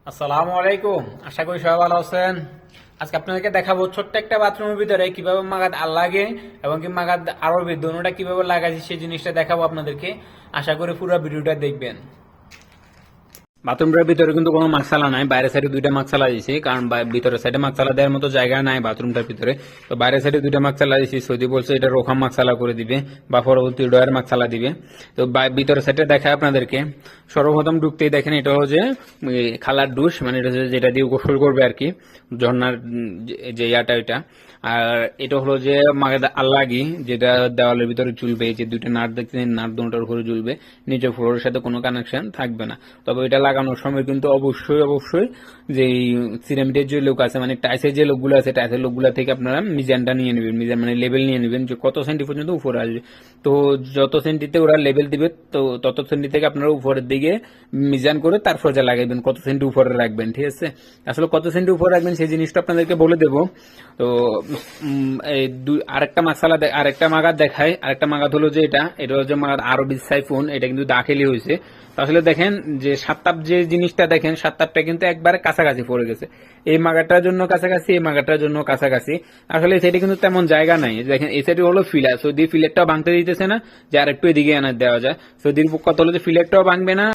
আসসালামু আলাইকুম, আশা করি সবাই ভালো আছেন। আজকে আপনাদেরকে দেখাবো ছোট্ট একটা বাথরুমের ভিতরে কিভাবে মাগাদ লাগে এবং কি মাগাদ আরবি দোনোটা কিভাবে লাগাইছি সেই জিনিসটা দেখাবো আপনাদেরকে। আশা করি পুরো ভিডিওটা দেখবেন। বাথরুমটার ভিতরে কিন্তু কোনো মাকসালা নাই, বাইরের সাইডে দুইটা মাকসালা দিয়েছি, কারণ ভিতরের সাইডে মাকসালা দেওয়ার মতো জায়গা নাই বাথরুমটার ভিতরে। তো বাইরের সাইডে দুইটা মাকসালা দিয়েছি, সৌদি বলছে এটা রোখাম মাকসালা করে দিবে বা পরবর্তী ডয়ার মাকসালা দিবে। তো ভিতরের সাইডে দেখায় আপনাদেরকে। সর্বপ্রথম ঢুকতেই দেখেন এটা হচ্ছে খালার ডুশ, মানে এটা হচ্ছে যেটা দিয়ে গোসল করবে আর কি, ঝর্ণার যে ইয়াটা এটা। আর এটা হলো যে আল্লাগি, যেটা দেওয়ালের ভিতরে ঝুলবে, এই যে দুইটা নাট দেখছেন, নাট দুটার উপরে ঝুলবে, নিচে ফ্লোরের সাথে কোনো কানেকশন থাকবে না। তবে এটা লাগানোর সময় কিন্তু অবশ্যই যে সিরামিটের যে লোক আছে, মানে টাইসের যে লোকগুলো আছে, টাইসের লোকগুলো থেকে আপনারা মিজানটা নিয়ে নেবেন, মিজান মানে লেভেল নিয়ে নেবেন যে কত সেন্টি পর্যন্ত উপরে আসবে। তো যত সেন্টিতে ওরা লেভেল দিবে, তো তত সেন্টি থেকে আপনারা উপরের দিকে মিজান করে তারপর যা লাগাইবেন, কত সেন্টি উপরে রাখবেন। ঠিক আছে, আসলে কত সেন্টি উপরে রাখবেন সেই জিনিসটা আপনাদেরকে বলে দেবো। তো এই আরেকটা মাসালা আরেকটা মাগাত দেখায়। আরেকটা মাগাত হলো যে এটা হচ্ছে মাগাত আরবি সাইফোন, এটা কিন্তু দাখিলি হয়েছে। আসলে দেখেন যে সাতটাপ যে জিনিসটা দেখেন, সাতটাপটা কিন্তু একবারে কাছাকাছি পড়ে গেছে। এই মাগাটার জন্য কাছাকাছি, এই মাগাটার জন্য কাছাকাছি। আসলে সেটা কিন্তু তেমন জায়গা নাই। দেখেন এই সাইডে হলো ফিলার, সৌদি ফিলেটটাও ভাঙতে দিতেছে না যে আর একটু এদিকে এনে দেওয়া যায়। সৌদির কত হলো যে ফিলেটটাও ভাঙবে না,